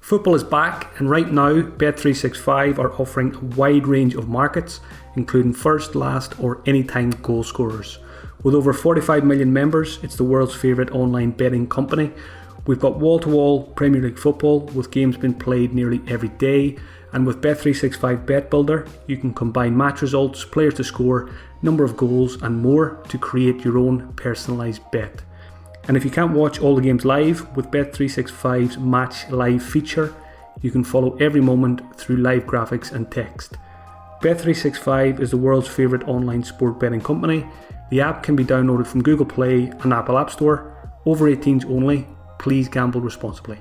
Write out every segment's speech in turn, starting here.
Football is back, and right now Bet365 are offering a wide range of markets, including first, last or anytime goal scorers. With over 45 million members, it's the world's favourite online betting company. We've got wall-to-wall Premier League football with games being played nearly every day, and with Bet365 Bet Builder, you can combine match results, players to score, number of goals and more to create your own personalised bet. And if you can't watch all the games live, with Bet365's Match Live feature, you can follow every moment through live graphics and text. Bet365 is the world's favourite online sport betting company. The app can be downloaded from Google Play and Apple App Store. Over 18s only. Please gamble responsibly.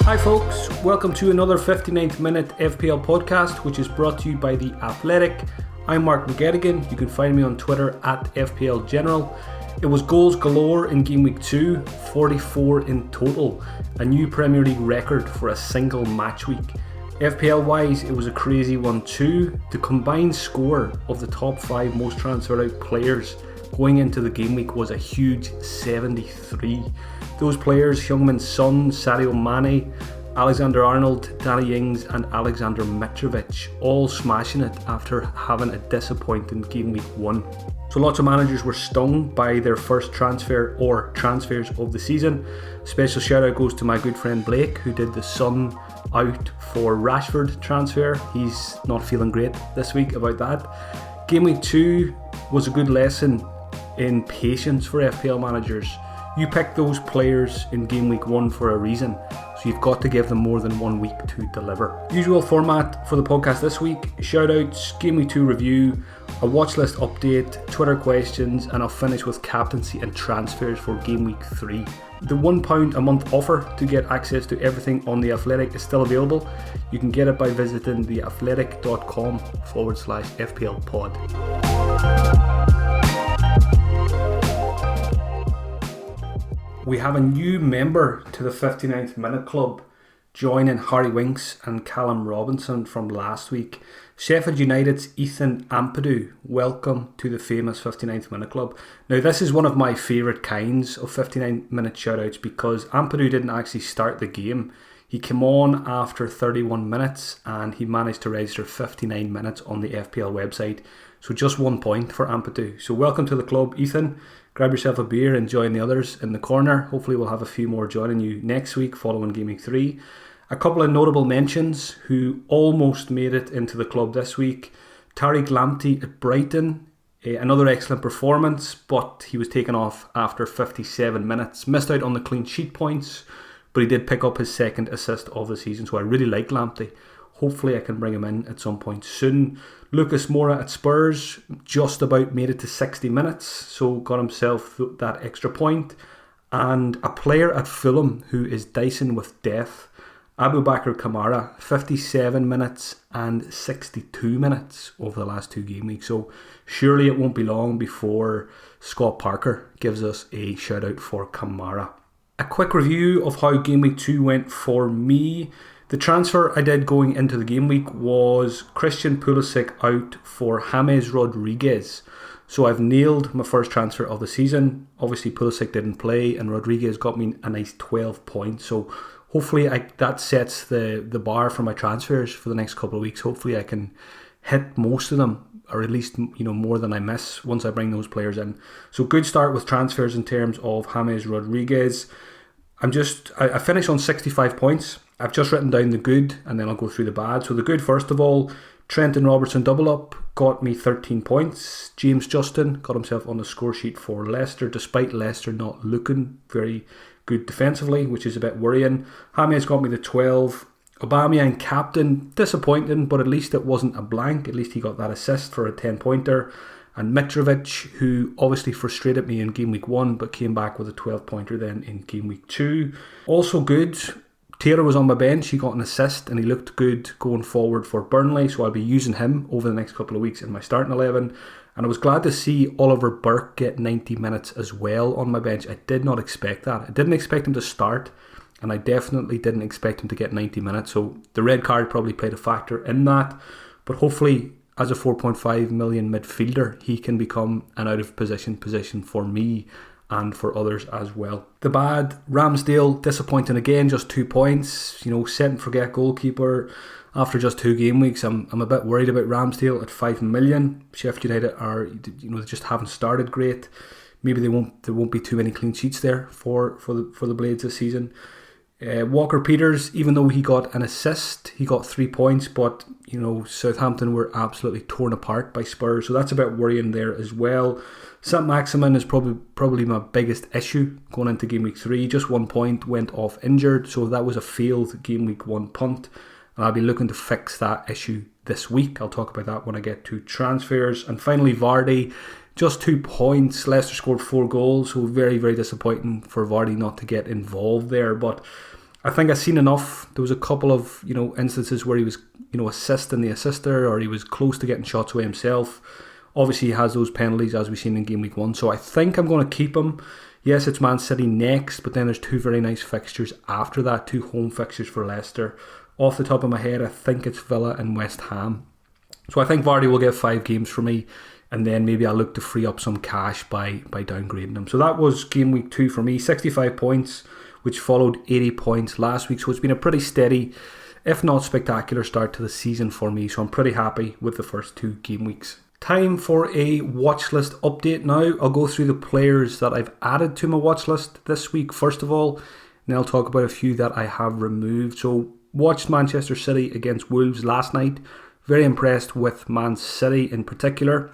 Hi folks, welcome to another 59th minute FPL podcast, which is brought to you by The Athletic. I'm Mark McGettigan. You can find me on Twitter at FPL General. It was goals galore in Gameweek 2, 44 in total, a new Premier League record for a single match week. FPL wise, it was a crazy one too. The combined score of the top 5 most transferred out players going into the game week was a huge 73. Those players, Heung-min Son, Sadio Mane, Alexander-Arnold, Danny Ings and Alexander Mitrovic, all smashing it after having a disappointing game week 1. So lots of managers were stung by their first transfer or transfers of the season. Special shout out goes to my good friend Blake, who did the Son out for Rashford transfer. He's not feeling great this week about that. Game week 2 was a good lesson in patience for FPL managers. You picked those players in game week 1 for a reason, so you've got to give them more than 1 week to deliver. Usual format for the podcast this week: shout outs, game week 2 review, a watch list update, Twitter questions, and I'll finish with captaincy and transfers for game week 3. The £1 a month offer to get access to everything on The Athletic is still available. You can get it by visiting theathletic.com/FPL pod. We have a new member to the 59th Minute Club, joining Harry Winks and Callum Robinson from last week. Sheffield United's Ethan Ampadu, welcome to the famous 59th Minute Club. Now this is one of my favourite kinds of 59-minute shoutouts because Ampadu didn't actually start the game. He came on after 31 minutes and he managed to register 59 minutes on the FPL website. So just 1 point for Ampadu. So welcome to the club, Ethan. Grab yourself a beer and join the others in the corner. Hopefully we'll have a few more joining you next week following Game Week 3. A couple of notable mentions who almost made it into the club this week. Tariq Lamptey at Brighton. Another excellent performance, but he was taken off after 57 minutes. Missed out on the clean sheet points, but he did pick up his second assist of the season, so I really like Lamptey. Hopefully I can bring him in at some point soon. Lucas Moura at Spurs just about made it to 60 minutes, so got himself that extra point. And a player at Fulham who is dicing with death, Aboubakar Kamara, 57 minutes and 62 minutes over the last 2 game weeks. So surely it won't be long before Scott Parker gives us a shout out for Kamara. A quick review of how game week 2 went for me. The transfer I did going into the game week was Christian Pulisic out for James Rodriguez. So I've nailed my first transfer of the season. Obviously Pulisic didn't play and Rodriguez got me a nice 12 points. So hopefully that sets the bar for my transfers for the next couple of weeks. Hopefully I can hit most of them, or at least more than I miss once I bring those players in. So good start with transfers in terms of James Rodriguez. I finished on 65 points. I've just written down the good and then I'll go through the bad. So the good, first of all, Trent and Robertson double up got me 13 points. James Justin got himself on the score sheet for Leicester, despite Leicester not looking very good defensively, which is a bit worrying. James got me the 12. Aubameyang captain, disappointing, but at least it wasn't a blank. At least he got that assist for a 10-pointer. And Mitrovic, who obviously frustrated me in game week 1, but came back with a 12-pointer then in game week 2. Also good, Taylor was on my bench. He got an assist and he looked good going forward for Burnley, so I'll be using him over the next couple of weeks in my starting 11. And I was glad to see Oliver Burke get 90 minutes as well on my bench. I did not expect that. I didn't expect him to start, and I definitely didn't expect him to get 90 minutes. So the red card probably played a factor in that. But hopefully, as a 4.5 million midfielder, he can become an out of position for me and for others as well. The bad, Ramsdale, disappointing again, just 2 points. Set and forget goalkeeper after just 2 game weeks. I'm a bit worried about Ramsdale at 5 million. Sheffield United are, they just haven't started great. Maybe there won't be too many clean sheets there for the Blades this season. Walker Peters, even though he got an assist, he got 3 points, but Southampton were absolutely torn apart by Spurs, so that's a bit worrying there as well. St. Maximin is probably my biggest issue going into game week 3. Just 1 point, went off injured, so that was a failed game week 1 punt, and I'll be looking to fix that issue this week. I'll talk about that when I get to transfers. And finally, Vardy, just 2 points. Leicester scored 4 goals, so very, very disappointing for Vardy not to get involved there. But I think I've seen enough. There was a couple of instances where he was assisting the assister, or he was close to getting shots away himself. Obviously, he has those penalties as we've seen in game week 1, so I think I'm going to keep him. Yes, it's Man City next, but then there's 2 very nice fixtures after that, 2 home fixtures for Leicester. Off the top of my head, I think it's Villa and West Ham. So I think Vardy will get 5 games for me, and then maybe I'll look to free up some cash by downgrading him. So that was game week 2 for me, 65 points, which followed 80 points last week. So it's been a pretty steady, if not spectacular, start to the season for me. So I'm pretty happy with the first 2 game weeks. Time for a watch list update now. I'll go through the players that I've added to my watch list this week, first of all, and then I'll talk about a few that I have removed. So watched Manchester City against Wolves last night. Very impressed with Man City in particular.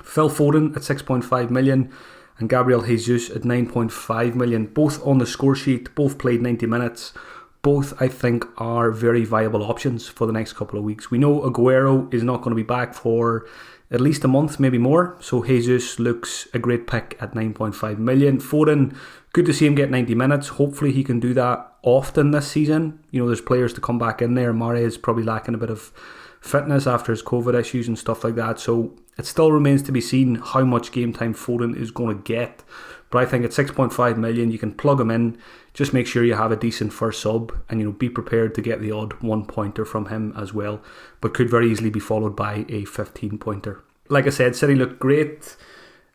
Phil Foden at 6.5 million and Gabriel Jesus at 9.5 million. Both on the score sheet, both played 90 minutes. Both, I think, are very viable options for the next couple of weeks. We know Aguero is not going to be back for at least a month, maybe more. So Jesus looks a great pick at 9.5 million. Foden, good to see him get 90 minutes. Hopefully he can do that often this season. There's players to come back in there. Mare is probably lacking a bit of fitness after his COVID issues and stuff like that. So it still remains to be seen how much game time Foden is going to get. But I think at 6.5 million, you can plug him in. Just make sure you have a decent first sub and be prepared to get the odd 1-pointer from him as well. But could very easily be followed by a 15-pointer. Like I said, City looked great.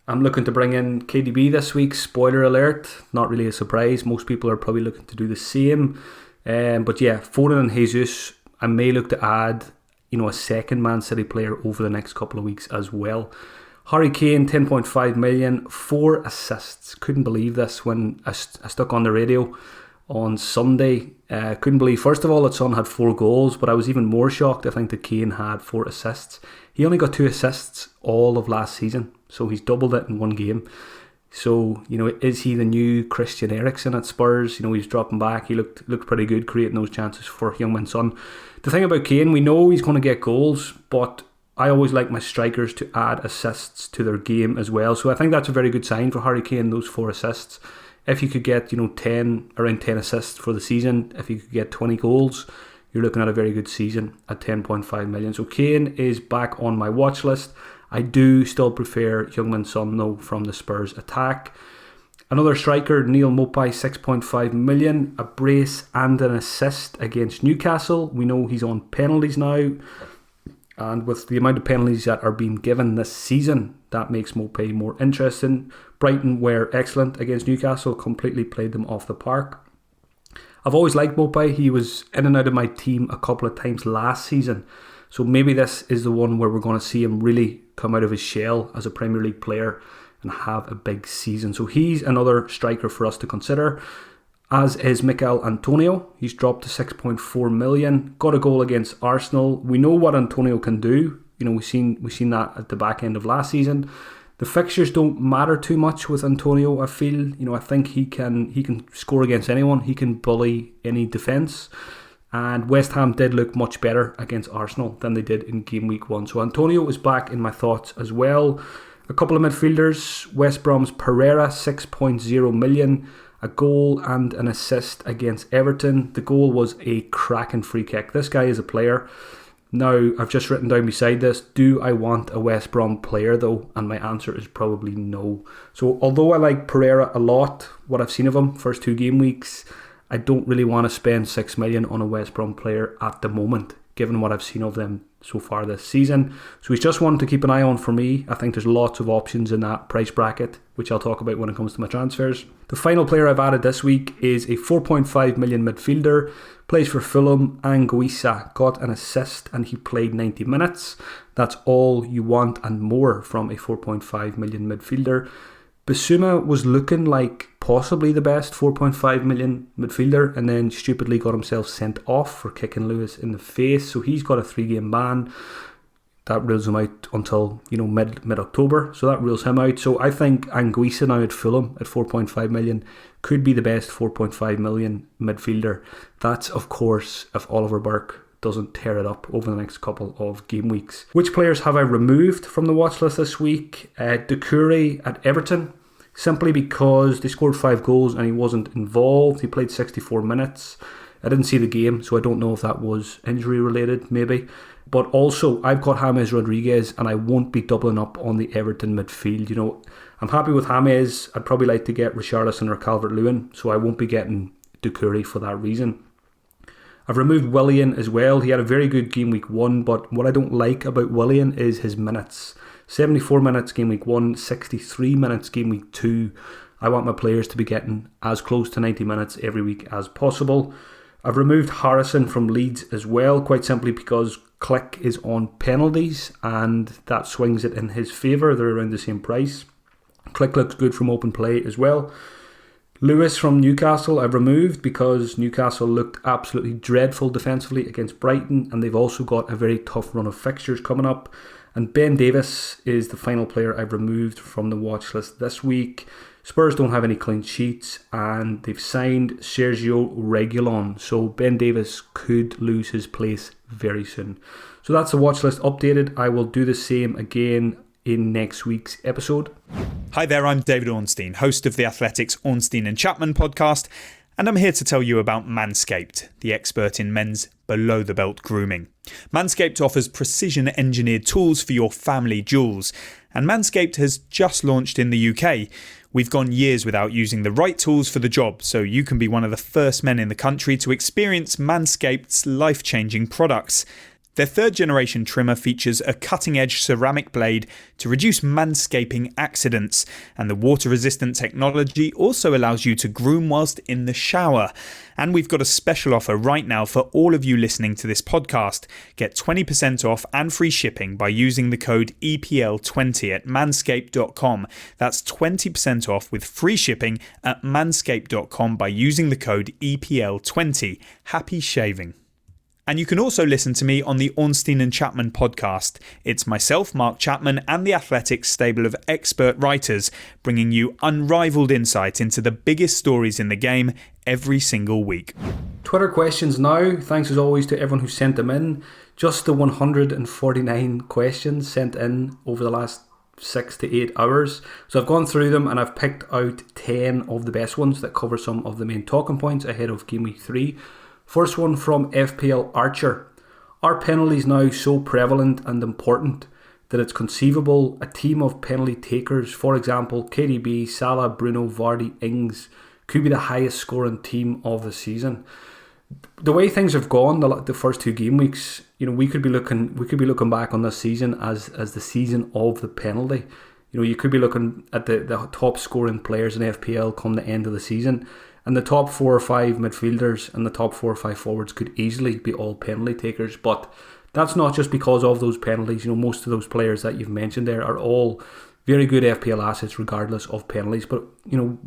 I'm looking to bring in KDB this week. Spoiler alert, not really a surprise. Most people are probably looking to do the same. But yeah, Foden and Jesus, I may look to add a second Man City player over the next couple of weeks as well. Harry Kane, 10.5 million, 4 assists. Couldn't believe this when I stuck on the radio on Sunday. Couldn't believe, first of all, that Son had 4 goals, but I was even more shocked, I think, that Kane had 4 assists. He only got 2 assists all of last season, so he's doubled it in 1 game. So, is he the new Christian Eriksen at Spurs? He's dropping back. He looked pretty good creating those chances for Heung-min Son. The thing about Kane, we know he's going to get goals, but I always like my strikers to add assists to their game as well. So I think that's a very good sign for Harry Kane, those 4 assists. If you could get, around 10 assists for the season, if you could get 20 goals, you're looking at a very good season at 10.5 million. So Kane is back on my watch list. I do still prefer Heung-min Son though from the Spurs attack. Another striker, Neil Maupay, 6.5 million, a brace and an assist against Newcastle. We know he's on penalties now, and with the amount of penalties that are being given this season, that makes Maupay more interesting. Brighton were excellent against Newcastle, completely played them off the park. I've always liked Maupay. He was in and out of my team a couple of times last season, so maybe this is the one where we're going to see him really come out of his shell as a Premier League player and have a big season. So he's another striker for us to consider, as is Mikel Antonio. He's dropped to 6.4 million. Got a goal against Arsenal. We know what Antonio can do. We've seen that at the back end of last season. The fixtures don't matter too much with Antonio, I feel. I think he can score against anyone. He can bully any defence. And West Ham did look much better against Arsenal than they did in game week 1. So Antonio is back in my thoughts as well. A couple of midfielders, West Brom's Pereira, 6.0 million, a goal and an assist against Everton. The goal was a cracking free kick. This guy is a player. Now, I've just written down beside this, do I want a West Brom player though? And my answer is probably no. So although I like Pereira a lot, what I've seen of him, first 2 game weeks, I don't really want to spend 6 million on a West Brom player at the moment. given what I've seen of them so far this season. So he's just one to keep an eye on for me. I think there's lots of options in that price bracket, which I'll talk about when it comes to my transfers. The final player I've added this week is a 4.5 million midfielder, plays for Fulham. Anguissa got an assist and he played 90 minutes. That's all you want and more from a 4.5 million midfielder. Basuma was looking like possibly the best 4.5 million midfielder, and then stupidly got himself sent off for kicking Lewis in the face. So he's got a 3-game ban. That rules him out until mid-October. So that rules him out. So I think Anguissa now at Fulham at 4.5 million could be the best 4.5 million midfielder. That's, of course, if Oliver Burke doesn't tear it up over the next couple of game weeks. Which players have I removed from the watch list this week? Doucouré at Everton, simply because they scored 5 goals and he wasn't involved. He played 64 minutes. I didn't see the game, so I don't know if that was injury related, maybe. But also, I've got James Rodriguez and I won't be doubling up on the Everton midfield. I'm happy with James. I'd probably like to get Richarlison or Calvert-Lewin, so I won't be getting Doucouré for that reason. I've removed Willian as well. He had a very good game week 1, but what I don't like about Willian is his minutes. 74 minutes game week 1, 63 minutes game week 2. I want my players to be getting as close to 90 minutes every week as possible. I've removed Harrison from Leeds as well, quite simply because Click is on penalties and that swings it in his favour. They're around the same price. Click looks good from open play as well. Lewis from Newcastle I've removed because Newcastle looked absolutely dreadful defensively against Brighton, and they've also got a very tough run of fixtures coming up. And Ben Davis is the final player I've removed from the watch list this week. Spurs don't have any clean sheets and they've signed Sergio Reguilon, so Ben Davis could lose his place very soon. So that's the watch list updated. I will do the same again in next week's episode. Hi there, I'm David Ornstein, host of the Athletics Ornstein and Chapman podcast, and I'm here to tell you about Manscaped, the expert in men's below-the-belt grooming. Manscaped offers precision-engineered tools for your family jewels, and Manscaped has just launched in the UK. We've gone years without using the right tools for the job, so you can be one of the first men in the country to experience Manscaped's life-changing products. Their 3rd generation trimmer features a cutting-edge ceramic blade to reduce manscaping accidents, and the water-resistant technology also allows you to groom whilst in the shower. And we've got a special offer right now for all of you listening to this podcast. Get 20% off and free shipping by using the code EPL20 at manscaped.com. That's 20% off with free shipping at manscaped.com by using the code EPL20. Happy shaving. And you can also listen to me on the Ornstein and Chapman podcast. It's myself, Mark Chapman, and the Athletics stable of expert writers, bringing you unrivaled insight into the biggest stories in the game every single week. Twitter questions now. Thanks as always to everyone who sent them in. Just the 149 questions sent in over the last 6 to 8 hours. So I've gone through them and I've picked out 10 of the best ones that cover some of the main talking points ahead of Game Week 3. First one from FPL Archer. Are penalties now so prevalent and important that it's conceivable a team of penalty takers, for example KDB, Salah, Bruno, Vardy, Ings, could be the highest scoring team of the season? The way things have gone the first 2 game weeks, we could be looking back on this season as the season of the penalty. You could be looking at the top scoring players in FPL come the end of the season. And the top 4 or 5 midfielders and the top 4 or 5 forwards could easily be all penalty takers. But that's not just because of those penalties. Most of those players that you've mentioned there are all very good FPL assets regardless of penalties. But,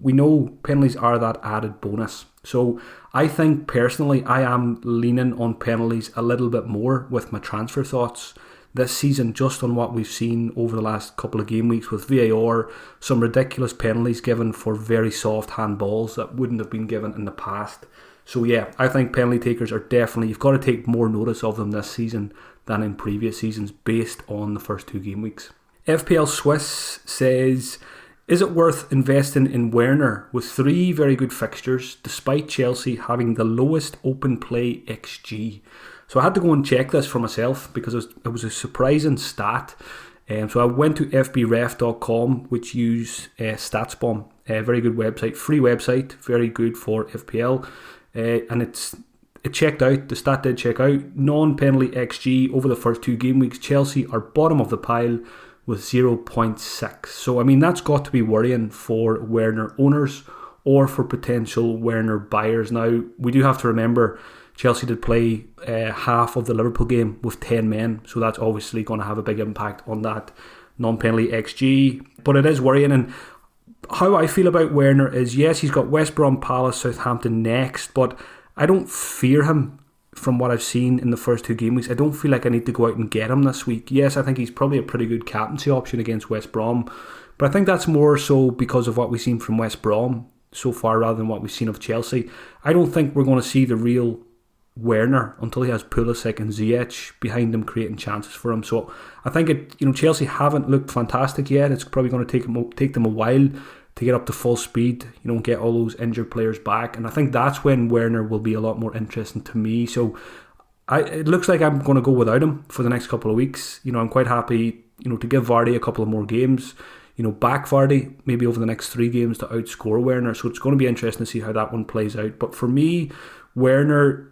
we know penalties are that added bonus. So I think personally I am leaning on penalties a little bit more with my transfer thoughts this season, just on what we've seen over the last couple of game weeks with VAR, some ridiculous penalties given for very soft handballs that wouldn't have been given in the past. So yeah, I think penalty takers are definitely, you've got to take more notice of them this season than in previous seasons based on the first 2 game weeks. FPL Swiss says, is it worth investing in Werner with 3 very good fixtures despite Chelsea having the lowest open play XG? So I had to go and check this for myself because it was a surprising stat. So I went to fbref.com, which use StatsBomb, a very good website, free website, very good for FPL. And it checked out. The stat did check out. Non-penalty XG over the first 2 game weeks, Chelsea are bottom of the pile with 0.6. So, I mean, that's got to be worrying for Werner owners or for potential Werner buyers. Now, we do have to remember Chelsea did play half of the Liverpool game with 10 men, so that's obviously going to have a big impact on that non-penalty XG. But it is worrying, and how I feel about Werner is, yes, he's got West Brom, Palace, Southampton next, but I don't fear him from what I've seen in the first 2 game weeks. I don't feel like I need to go out and get him this week. Yes, I think he's probably a pretty good captaincy option against West Brom, but I think that's more so because of what we've seen from West Brom so far rather than what we've seen of Chelsea. I don't think we're going to see the real Werner until he has Pulisic and Ziyech behind him creating chances for him. So I think Chelsea haven't looked fantastic yet. It's probably going to take them a while to get up to full speed, get all those injured players back, and I think that's when Werner will be a lot more interesting to me. So it looks like I'm going to go without him for the next couple of weeks. I'm quite happy to give Vardy a couple of more games, back Vardy maybe over the next 3 games to outscore Werner. So it's going to be interesting to see how that one plays out. But for me, Werner,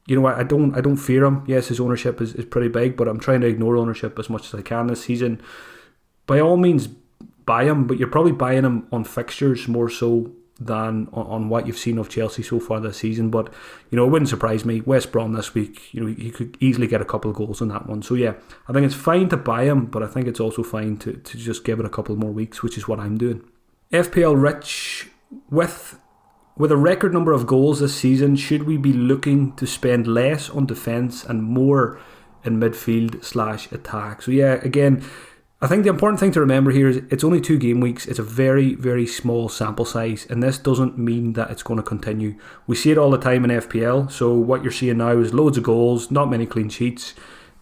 I don't fear him. Yes, his ownership is pretty big, but I'm trying to ignore ownership as much as I can this season. By all means, buy him, but you're probably buying him on fixtures more so than on what you've seen of Chelsea so far this season. But it wouldn't surprise me. West Brom this week, he could easily get a couple of goals in that one. So yeah, I think it's fine to buy him, but I think it's also fine to just give it a couple more weeks, which is what I'm doing. FPL Rich, with a record number of goals this season, should we be looking to spend less on defence and more in midfield/attack? So yeah, again, I think the important thing to remember here is it's only 2 game weeks. It's a very, very small sample size, and this doesn't mean that it's going to continue. We see it all the time in FPL, so what you're seeing now is loads of goals, not many clean sheets.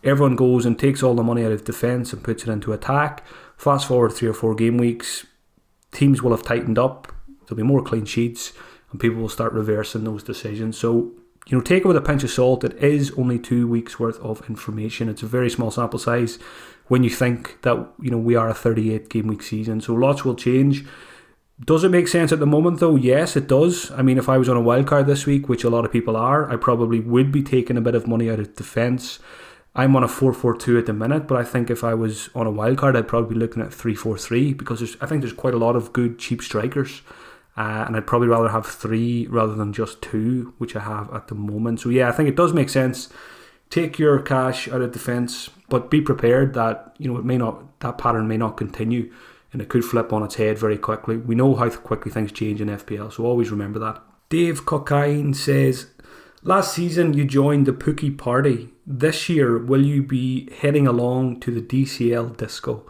Everyone goes and takes all the money out of defence and puts it into attack. Fast forward 3 or 4 game weeks, teams will have tightened up, there'll be more clean sheets, and people will start reversing those decisions. So, take it with a pinch of salt. It is only 2 weeks worth of information. It's a very small sample size when you think that, we are a 38 game week season. So lots will change. Does it make sense at the moment though? Yes, it does. I mean, if I was on a wildcard this week, which a lot of people are, I probably would be taking a bit of money out of defence. I'm on a 4-4-2 at the minute, but I think if I was on a wildcard, I'd probably be looking at 3-4-3 because I think there's quite a lot of good cheap strikers. And I'd probably rather have 3 rather than just 2, which I have at the moment. So yeah, I think it does make sense. Take your cash out of defence, but be prepared that that pattern may not continue, and it could flip on its head very quickly. We know how quickly things change in FPL, so always remember that. Dave Cockine says, last season you joined the Pookie party. This year, will you be heading along to the DCL disco?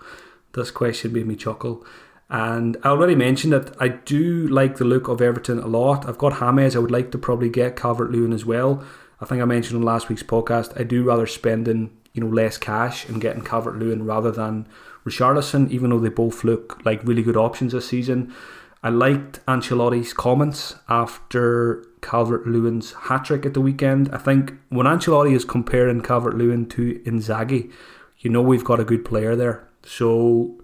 This question made me chuckle. And I already mentioned that I do like the look of Everton a lot. I've got James. I would like to probably get Calvert-Lewin as well. I think I mentioned on last week's podcast, I do rather spending less cash and getting Calvert-Lewin rather than Richarlison, even though they both look like really good options this season. I liked Ancelotti's comments after Calvert-Lewin's hat-trick at the weekend. I think when Ancelotti is comparing Calvert-Lewin to Inzaghi, we've got a good player there. So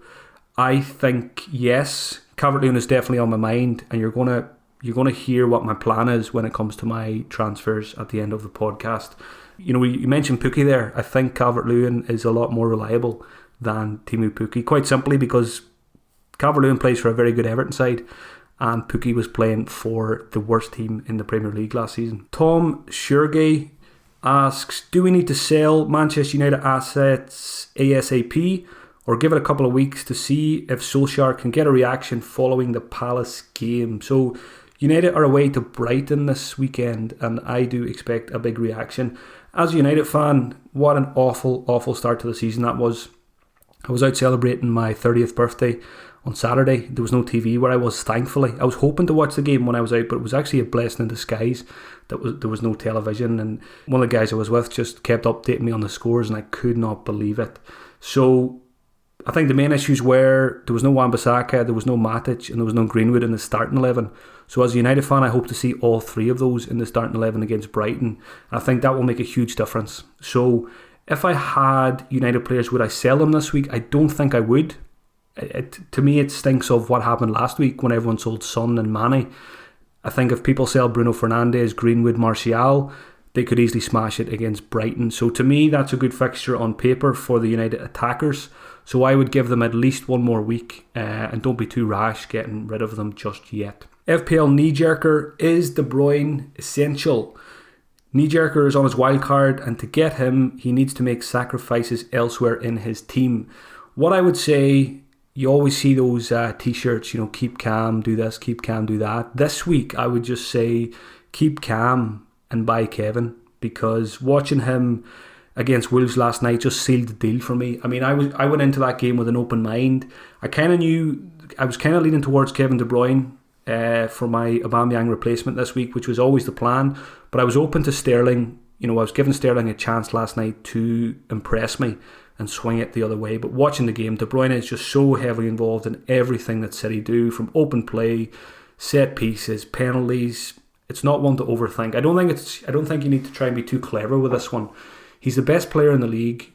I think, yes, Calvert-Lewin is definitely on my mind, and you're going to hear what my plan is when it comes to my transfers at the end of the podcast. You mentioned Pookie there. I think Calvert-Lewin is a lot more reliable than Teemu Pukki, quite simply because Calvert-Lewin plays for a very good Everton side, and Pukki was playing for the worst team in the Premier League last season. Tom Shurgay asks, do we need to sell Manchester United assets ASAP, or give it a couple of weeks to see if Solskjaer can get a reaction following the Palace game? So United are away to Brighton this weekend, and I do expect a big reaction. As a United fan, what an awful, awful start to the season that was. I was out celebrating my 30th birthday on Saturday. There was no TV where I was, thankfully. I was hoping to watch the game when I was out, but it was actually a blessing in disguise that there was no television. And one of the guys I was with just kept updating me on the scores, and I could not believe it. So I think the main issues were there was no Wan-Bissaka, there was no Matic, and there was no Greenwood in the starting 11. So as a United fan, I hope to see all 3 of those in the starting 11 against Brighton. I think that will make a huge difference. So if I had United players, would I sell them this week? I don't think I would. To me, it stinks of what happened last week when everyone sold Son and Mane. I think if people sell Bruno Fernandes, Greenwood, Martial, they could easily smash it against Brighton. So to me, that's a good fixture on paper for the United attackers. So I would give them at least one more week, and don't be too rash getting rid of them just yet. FPL knee-jerker, is De Bruyne essential? Knee-jerker is on his wild card, and to get him, he needs to make sacrifices elsewhere in his team. What I would say, you always see those t-shirts, keep calm, do this, keep calm, do that. This week, I would just say, keep calm and buy Kevin, because watching him against Wolves last night just sealed the deal for me. I mean, I went into that game with an open mind. I was kind of leaning towards Kevin De Bruyne for my Aubameyang replacement this week, which was always the plan. But I was open to Sterling. I was giving Sterling a chance last night to impress me and swing it the other way. But watching the game, De Bruyne is just so heavily involved in everything that City do, from open play, set pieces, penalties. It's not one to overthink. I don't think you need to try and be too clever with this one. He's the best player in the league.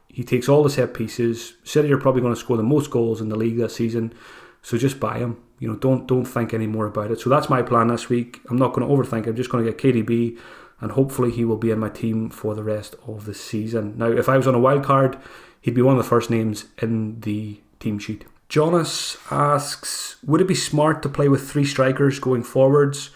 He takes all the set pieces. City are probably going to score the most goals in the league this season. So just buy him. Don't think any more about it. So that's my plan this week. I'm not going to overthink. I'm just going to get KDB, and hopefully he will be in my team for the rest of the season. Now, if I was on a wild card, he'd be one of the first names in the team sheet. Jonas asks, would it be smart to play with 3 strikers going forwards?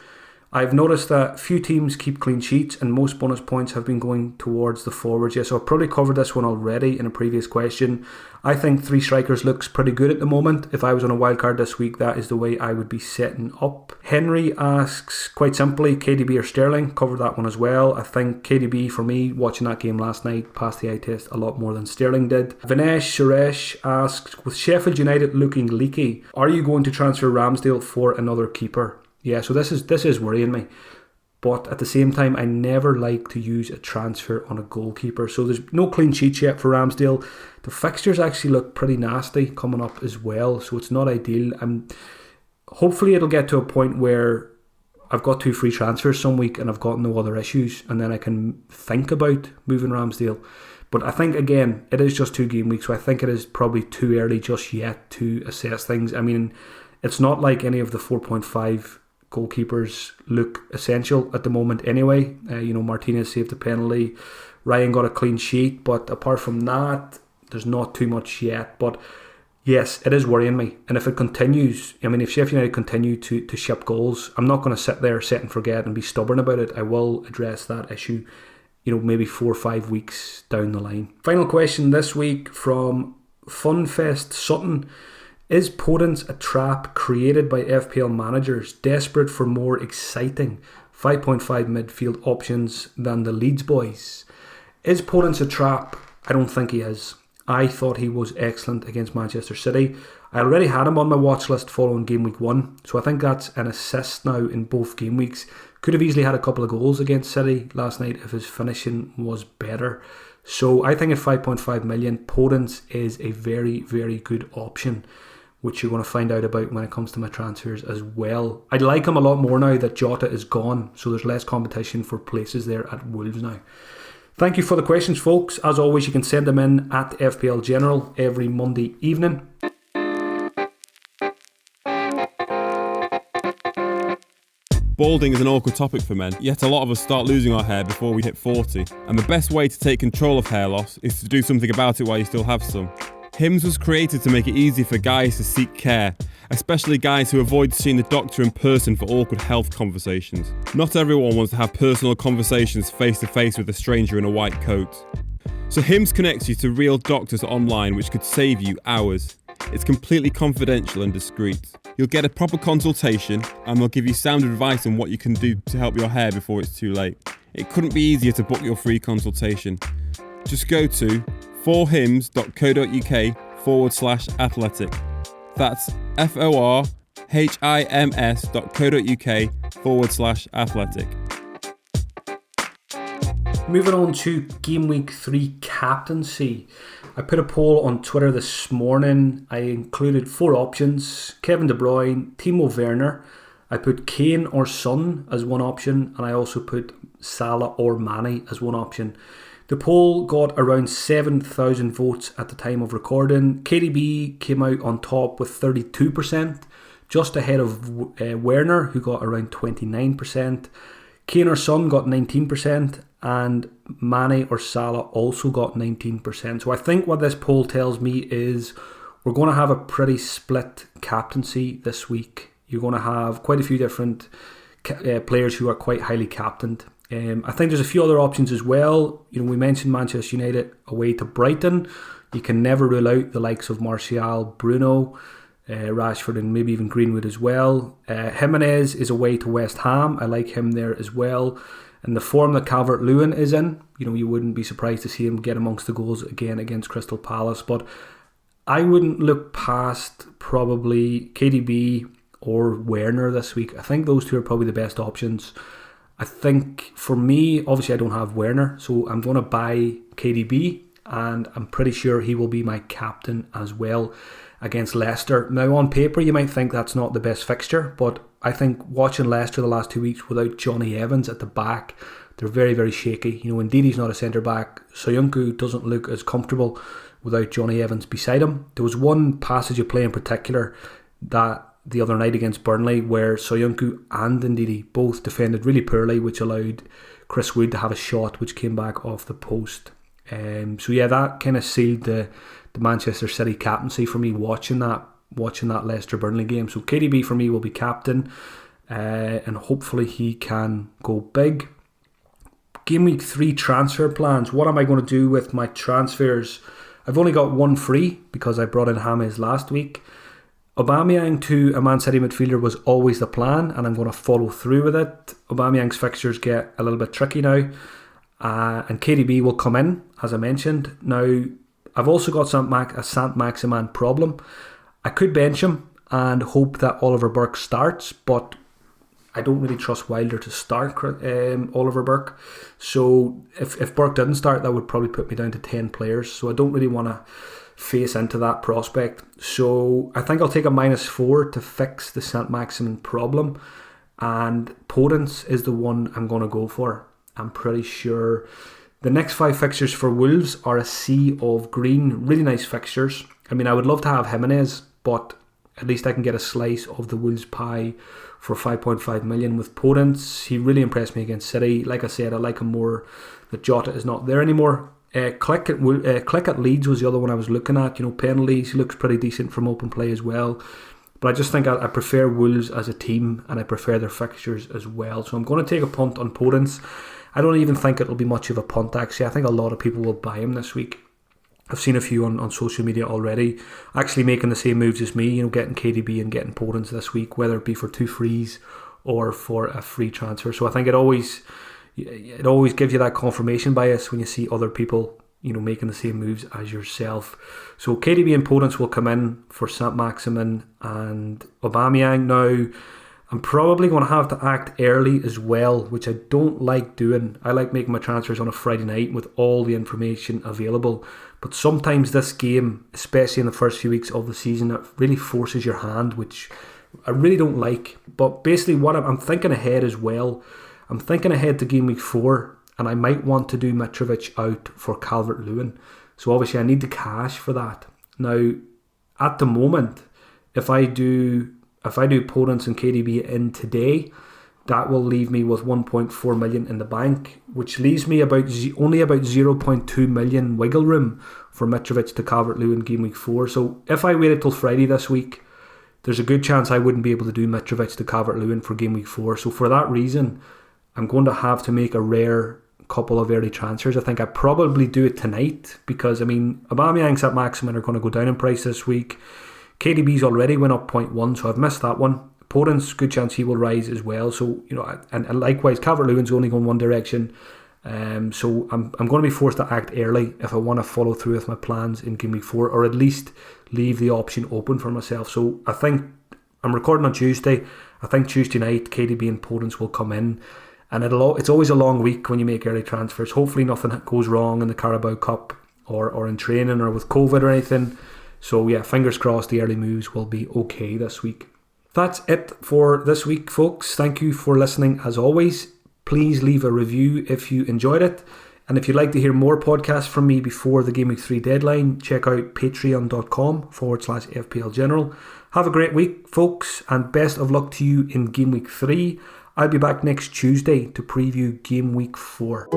I've noticed that few teams keep clean sheets, and most bonus points have been going towards the forwards. Yeah, so I've probably covered this one already in a previous question. I think 3 strikers looks pretty good at the moment. If I was on a wildcard this week, that is the way I would be setting up. Henry asks, quite simply, KDB or Sterling? Covered that one as well. I think KDB, for me, watching that game last night, passed the eye test a lot more than Sterling did. Vinesh Suresh asks, with Sheffield United looking leaky, are you going to transfer Ramsdale for another keeper? Yeah, so this is worrying me. But at the same time, I never like to use a transfer on a goalkeeper. So there's no clean sheets yet for Ramsdale. The fixtures actually look pretty nasty coming up as well, so it's not ideal. Hopefully it'll get to a point where I've got 2 free transfers some week and I've got no other issues, and then I can think about moving Ramsdale. But I think, again, it is just 2 game weeks, so I think it is probably too early just yet to assess things. I mean, it's not like any of the 4.5 goalkeepers look essential at the moment anyway. Martinez saved a penalty, Ryan got a clean sheet, but apart from that, there's not too much yet. But yes, it is worrying me, and if it continues, if Sheffield United continue to ship goals, I'm not going to sit there, set and forget and be stubborn about it. I will address that issue, maybe 4 or 5 weeks down the line. Final question this week from Funfest Sutton. Is Podence a trap created by FPL managers desperate for more exciting 5.5 midfield options than the Leeds boys? Is Podence a trap? I don't think he is. I thought he was excellent against Manchester City. I already had him on my watch list following game week 1, so I think that's an assist now in both game weeks. Could have easily had a couple of goals against City last night if his finishing was better. So I think at 5.5 million, Podence is a very, very good option, which you're going to find out about when it comes to my transfers as well. I'd like him a lot more now that Jota is gone, so there's less competition for places there at Wolves now. Thank you for the questions, folks. As always, you can send them in at FPL General every Monday evening. Balding is an awkward topic for men, yet a lot of us start losing our hair before we hit 40. And the best way to take control of hair loss is to do something about it while you still have some. Hims was created to make it easy for guys to seek care, especially guys who avoid seeing the doctor in person for awkward health conversations. Not everyone wants to have personal conversations face to face with a stranger in a white coat. So Hims connects you to real doctors online, which could save you hours. It's completely confidential and discreet. You'll get a proper consultation and they'll give you sound advice on what you can do to help your hair before it's too late. It couldn't be easier to book your free consultation. Just go to forhims.co.uk/athletic. That's forhims.co.uk/athletic. Moving on to Game Week 3 captaincy. I put a poll on Twitter this morning. I included 4 options: Kevin De Bruyne, Timo Werner. I put Kane or Son as one option, and I also put Salah or Mane as one option. The poll got around 7,000 votes at the time of recording. KDB came out on top with 32%, just ahead of Werner, who got around 29%. Kane or Son got 19%, and Mane or Salah also got 19%. So I think what this poll tells me is we're going to have a pretty split captaincy this week. You're going to have quite a few different players who are quite highly captained. I think there's a few other options as well. We mentioned Manchester United away to Brighton. You can never rule out the likes of Martial, Bruno, Rashford, and maybe even Greenwood as well. Jimenez is away to West Ham. I like him there as well. And the form that Calvert-Lewin is in, you wouldn't be surprised to see him get amongst the goals again against Crystal Palace. But I wouldn't look past probably KDB or Werner this week. I think those two are probably the best options. I think for me, obviously I don't have Werner, so I'm going to buy KDB, and I'm pretty sure he will be my captain as well against Leicester. Now on paper you might think that's not the best fixture, but I think watching Leicester the last 2 weeks without Johnny Evans at the back, they're very, very shaky. Indeed he's not a centre back. Soyuncu doesn't look as comfortable without Johnny Evans beside him. There was one passage of play in particular that the other night against Burnley where Soyuncu and Ndidi both defended really poorly, which allowed Chris Wood to have a shot which came back off the post. So yeah, that kind of sealed the Manchester City captaincy for me watching that Leicester Burnley game. So KDB for me will be captain, and hopefully he can go big. Game week 3 transfer plans. What am I going to do with my transfers? I've only got one free because I brought in James last week. Aubameyang to a Man City midfielder was always the plan, and I'm going to follow through with it. Aubameyang's fixtures get a little bit tricky now, and KDB will come in, as I mentioned. Now, I've also got a Saint-Maximin problem. I could bench him and hope that Oliver Burke starts, but I don't really trust Wilder to start Oliver Burke. So if Burke didn't start, that would probably put me down to 10 players. So I don't really want to face into that prospect. So I think I'll take a -4 to fix the Saint-Maximin problem. And Podence is the one I'm going to go for. I'm pretty sure. The next 5 fixtures for Wolves are a sea of green. Really nice fixtures. I mean, I would love to have Jimenez, but at least I can get a slice of the Wolves pie for 5.5 million with Podence. He really impressed me against City. Like I said, I like him more. The Jota is not there anymore. Click at Leeds was the other one I was looking at. Penalties, he looks pretty decent from open play as well. But I just think I prefer Wolves as a team, and I prefer their fixtures as well. So I'm going to take a punt on Podence. I don't even think it'll be much of a punt, actually. I think a lot of people will buy him this week. I've seen a few on social media already actually making the same moves as me, getting KDB and getting Podence this week, whether it be for 2 frees or for a free transfer. So I think it always gives you that confirmation bias when you see other people, making the same moves as yourself. So KDB and Podence will come in for Saint-Maximin and Aubameyang. Now, I'm probably going to have to act early as well, which I don't like doing. I like making my transfers on a Friday night with all the information available. But sometimes this game, especially in the first few weeks of the season, it really forces your hand, which I really don't like. But basically what I'm thinking ahead as well. I'm thinking ahead to game week 4, and I might want to do Mitrovic out for Calvert-Lewin. So obviously I need the cash for that. Now, at the moment, if I do Podence and KDB in today, that will leave me with 1.4 million in the bank, which leaves me only about 0.2 million wiggle room for Mitrovic to Calvert-Lewin game week 4. So if I waited till Friday this week, there's a good chance I wouldn't be able to do Mitrovic to Calvert-Lewin for game week 4. So for that reason, I'm going to have to make a rare couple of early transfers. I think I probably do it tonight because, Aubameyang and Maximin are going to go down in price this week. KDB's already went up 0.1, so I've missed that one. Podence, good chance he will rise as well. So, and likewise, Calvert-Lewin's only going one direction. So I'm going to be forced to act early if I want to follow through with my plans in game week 4, or at least leave the option open for myself. So I think I'm recording on Tuesday. I think Tuesday night, KDB and Podence will come in. And it's always a long week when you make early transfers. Hopefully nothing goes wrong in the Carabao Cup or in training or with COVID or anything. So yeah, fingers crossed the early moves will be okay this week. That's it for this week, folks. Thank you for listening as always. Please leave a review if you enjoyed it. And if you'd like to hear more podcasts from me before the Game Week 3 deadline, check out patreon.com/FPL General. Have a great week, folks, and best of luck to you in Game Week 3. I'll be back next Tuesday to preview Game Week 4.